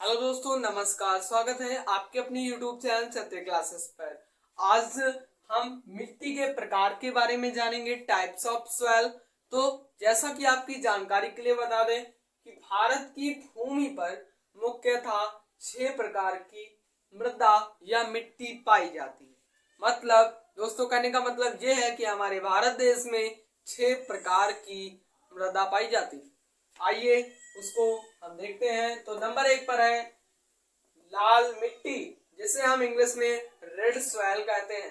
Hello दोस्तों, नमस्कार। स्वागत है आपके अपनी YouTube चैनल सत्य क्लासेस पर। आज हम मिट्टी के प्रकार के बारे में जानेंगे, टाइप्स ऑफ सॉइल। तो जैसा कि आपकी जानकारी के लिए बता दें कि भारत की भूमि पर मुख्यतः 6 प्रकार की मृदा या मिट्टी पाई जाती है। मतलब दोस्तों, कहने का मतलब ये है कि हमारे भारत देश में 6 प्रकार की मृदा पाई जाती है। आइए उसको हम देखते हैं। तो नंबर 1 पर है लाल मिट्टी, जिसे हम इंग्लिश में रेड सॉइल कहते हैं।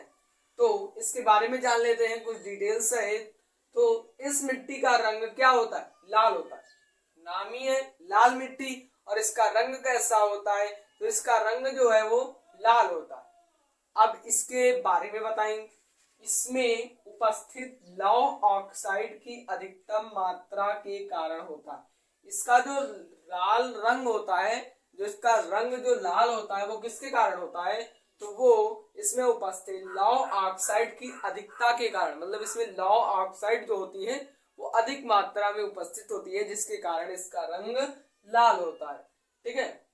तो इसके बारे में जान लेते हैं कुछ डिटेल्स सहित। तो इस मिट्टी का रंग क्या होता है? लाल होता है। नाम ही है लाल मिट्टी। और इसका रंग कैसा होता है? तो इसका रंग जो है वो लाल होता है। अब इसके बारे में बताएंगे। इसमें उपस्थित लौह ऑक्साइड की अधिकतम मात्रा के कारण होता है। इसका जो लाल रंग होता है, जो इसका रंग जो लाल होता है, वो किसके कारण होता है? तो वो इसमें उपस्थित लौह ऑक्साइड की अधिकता के कारण, मतलब इसमें लौह ऑक्साइड जो होती है वो अधिक मात्रा में उपस्थित होती है, जिसके कारण इसका रंग लाल होता है। ठीक है।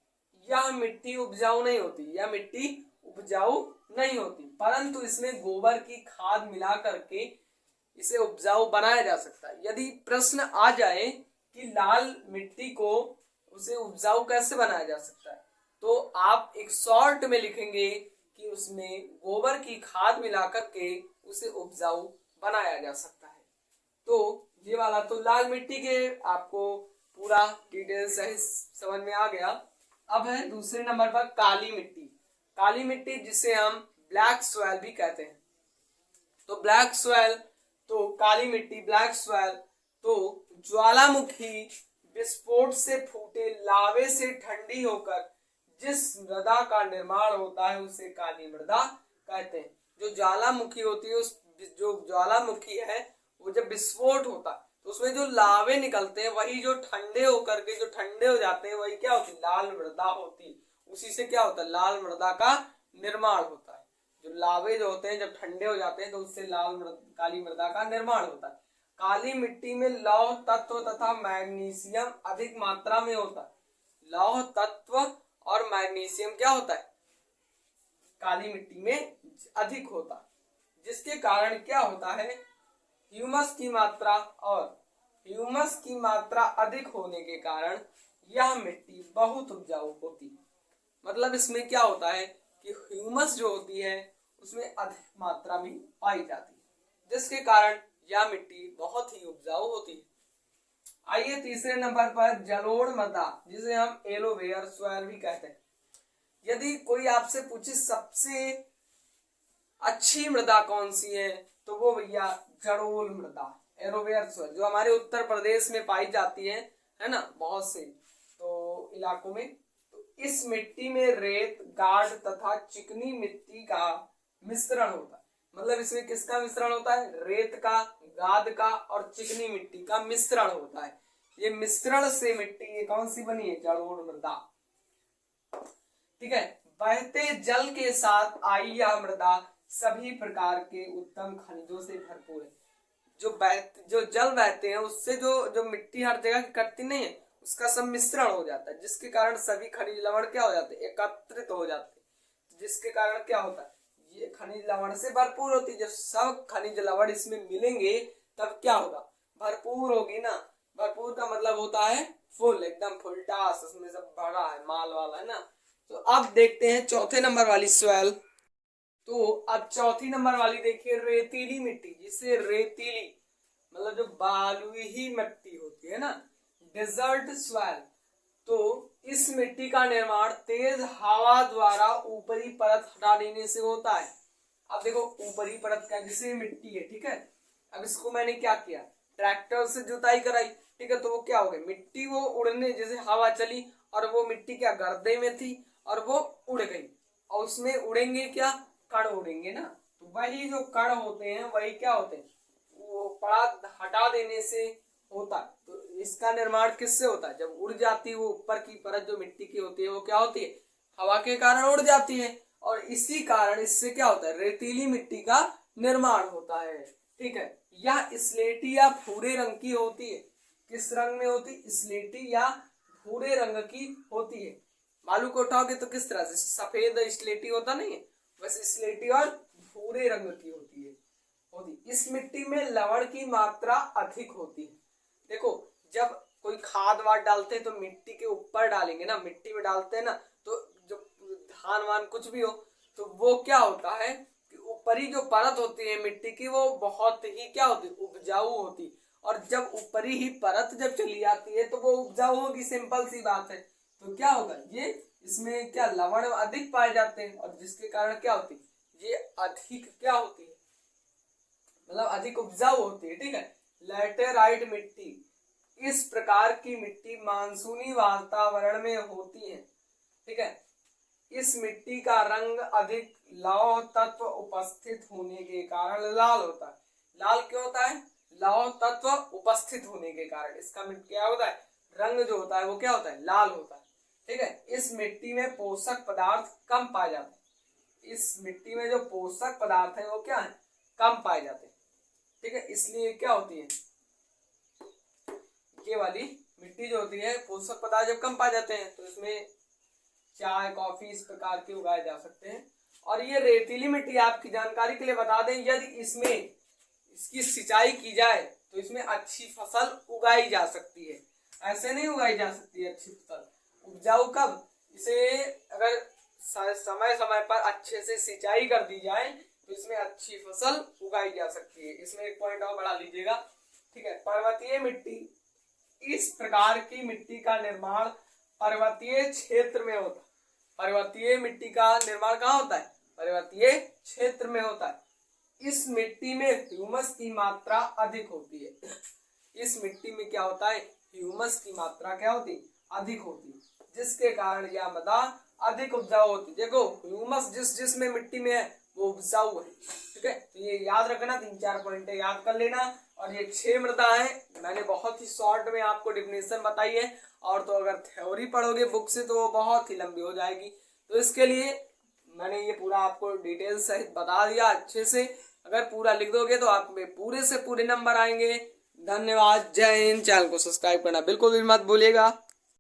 यह मिट्टी उपजाऊ नहीं होती, यह मिट्टी उपजाऊ नहीं होती, परंतु इसमें गोबर की खाद मिला करके इसे उपजाऊ बनाया जा सकता है। यदि प्रश्न आ जाए कि लाल मिट्टी को उसे उपजाऊ कैसे बनाया जा सकता है, तो आप एक शॉर्ट में लिखेंगे कि उसमें गोबर की खाद मिला करके उसे उपजाऊ बनाया जा सकता है। तो ये वाला तो लाल मिट्टी के आपको पूरा डिटेल सही समझ में आ गया। अब है दूसरे नंबर पर काली मिट्टी। काली मिट्टी जिसे हम ब्लैक सॉइल भी कहते हैं। तो ब्लैक सॉइल, तो काली मिट्टी ब्लैक सॉइल, तो ज्वालामुखी विस्फोट से फूटे लावे से ठंडी होकर जिस मृदा का निर्माण होता है उसे काली मृदा कहते हैं। जो ज्वालामुखी होती है, उस जो ज्वालामुखी है वो जब विस्फोट होता है तो उसमें जो लावे निकलते हैं, वही जो ठंडे होकर के जो ठंडे हो जाते हैं, वही क्या होती है? लाल मृदा होती। उसी से क्या होता है? लाल मृदा का निर्माण होता है। जो लावे जो होते हैं जब ठंडे हो जाते हैं तो उससे काली मृदा का निर्माण होता है। काली मिट्टी में लौह तत्व तथा मैग्नीशियम अधिक मात्रा में होता है। लौह तत्व और मैग्नीशियम क्या होता है? काली मिट्टी में अधिक होता है, जिसके कारण क्या होता है? ह्यूमस की मात्रा, और ह्यूमस की मात्रा अधिक होने के कारण यह मिट्टी बहुत उपजाऊ होती है। मतलब इसमें क्या होता है कि ह्यूमस जो होती है उसमें अधिक मात्रा में पाई जाती है, जिसके कारण यह मिट्टी बहुत ही उपजाऊ होती है। आइए तीसरे नंबर पर जलोढ़ मृदा, जिसे हम एलोवेयर सॉइल भी कहते हैं। यदि कोई आपसे पूछे सबसे अच्छी मृदा कौन सी है, तो वो भैया जलोढ़ मृदा, एलोवेयर सॉइल, जो हमारे उत्तर प्रदेश में पाई जाती है ना, बहुत से तो इलाकों में। तो इस मिट्टी में रेत, गाढ़ तथा चिकनी मिट्टी का मिश्रण होता है। मतलब इसमें किसका मिश्रण होता है? रेत का, गाद का और चिकनी मिट्टी का मिश्रण होता है। ये मिश्रण से मिट्टी ये कौन सी बनी है? जलोढ़ मृदा। ठीक है। बहते जल के साथ आई यह मृदा सभी प्रकार के उत्तम खनिजों से भरपूर है। जो जल बहते हैं उससे जो जो मिट्टी हर जगह की कटती नहीं है, उसका सब मिश्रण हो जाता है, जिसके कारण सभी खनिज लवण क्या हो जाते हैं? एकत्रित हो जाते हैं, जिसके कारण क्या होता है? ये खनिज लवण से भरपूर होती है। जब सब खनिज लवण इसमें मिलेंगे तब क्या होगा? भरपूर होगी ना। भरपूर का मतलब होता है फुल, एकदम फुल टास, उसमें सब भरा है, माल वाला है ना। तो अब देखते हैं चौथे नंबर वाली सॉइल। तो अब चौथी नंबर वाली देखिए, रेतीली मिट्टी, जिसे रेतीली मतलब जो बालुई मिट्टी होती है ना, डेजर्ट सॉइल। तो इस मिट्टी का निर्माण तेज हवा द्वारा ऊपरी परत हटा देने से होता है। अब देखो ऊपरी परत का, जिसे मिट्टी है, ठीक है। अब इसको मैंने क्या किया? ट्रैक्टर से जुताई कराई, ठीक है। तो वो क्या हो गई? मिट्टी वो उड़ने, जैसे हवा चली और वो मिट्टी क्या गर्दे में थी और वो उड़ गई। और उसमें उड़ेंगे क्या? कण उड़ेंगे ना। तो वही जो कण होते हैं वही क्या होते हैं? वो परत हटा देने से होता है। तो इसका निर्माण किससे होता है? जब उड़ जाती है वो ऊपर की परत जो मिट्टी की होती है, वो क्या होती है? हवा के कारण उड़ जाती है। और इसी कारण इससे क्या होता है? रेतीली मिट्टी का निर्माण होता है। ठीक है। यह स्लेटी या भूरे रंग की होती है। किस रंग में होती? स्लेटी या भूरे रंग की होती है। बालू को उठाओगे तो किस तरह से सफेद स्लेटी होता नहीं है, वैसे स्लेटी और भूरे रंग की होती है। इस मिट्टी में लवण की मात्रा अधिक होती है। देखो जब कोई खाद वाद डालते हैं तो मिट्टी के ऊपर डालेंगे ना, मिट्टी में डालते हैं ना, तो जो धान वान कुछ भी हो तो वो क्या होता है कि ऊपरी जो परत होती है मिट्टी की वो बहुत ही क्या होती है, उपजाऊ होती। और जब ऊपरी ही परत जब चली जाती है तो वो उपजाऊ होगी, सिंपल सी बात है। तो क्या होगा, ये इसमें क्या लवण अधिक पाए जाते हैं और जिसके कारण क्या होती है, ये अधिक क्या होती है, मतलब अधिक उपजाऊ होती है। ठीक है, लैटेराइट मिट्टी, इस प्रकार की मिट्टी मानसूनी वातावरण में होती है। ठीक है, इस मिट्टी का रंग अधिक लौह तत्व उपस्थित होने के कारण लाल होता है। लाल क्यों होता है, लौह तत्व उपस्थित होने के कारण इसका क्या होता है, रंग जो होता है वो क्या होता है, लाल होता है। ठीक है, इस मिट्टी में पोषक पदार्थ कम पाए जाते हैं। इस मिट्टी में जो पोषक पदार्थ है वो क्या है, कम पाए जाते हैं। ठीक है, इसलिए क्या होती है, ये वाली मिट्टी जो होती है पोषक पदार्थ जब कम पाए जाते हैं तो इसमें चाय कॉफी इस प्रकार के उगाए जा सकते हैं। और ये रेतीली मिट्टी आपकी जानकारी के लिए बता दें, यदि इसमें इसकी सिंचाई की जाए तो इसमें अच्छी फसल उगाई जा सकती है। ऐसे नहीं उगाई जा सकती है अच्छी फसल, उपजाऊ कब, इसे अगर समय समय पर अच्छे से सिंचाई कर दी जाए तो इसमें अच्छी फसल उगाई जा सकती है। इसमें एक पॉइंट और बढ़ा लीजिएगा। ठीक है, पर्वतीय मिट्टी, इस प्रकार की मिट्टी का निर्माण पर्वतीय क्षेत्र में होता है। पर्वतीय मिट्टी का निर्माण कहाँ होता है, पर्वतीय क्षेत्र में होता है। इस मिट्टी में ह्यूमस की मात्रा अधिक होती है। इस मिट्टी में क्या होता है, ह्यूमस की मात्रा क्या होती है, अधिक होती है, जिसके कारण यह मृदा अधिक उपजाऊ होती है। देखो ह्यूमस जिसमें मिट्टी में है वो उपजाऊ है। ठीक है, तो ये याद रखना, 3-4 पॉइंट याद कर लेना। और ये 6 मृदा है, मैंने बहुत ही शॉर्ट में आपको डिफिनेशन बताई है। और तो अगर थ्योरी पढ़ोगे बुक से तो वो बहुत ही लंबी हो जाएगी, तो इसके लिए मैंने ये पूरा आपको डिटेल सहित बता दिया अच्छे से। अगर पूरा लिख दोगे तो आप में पूरे से पूरे नंबर आएंगे। धन्यवाद, जय हिंद। चैनल को सब्सक्राइब करना बिल्कुल भी मत भूलिएगा।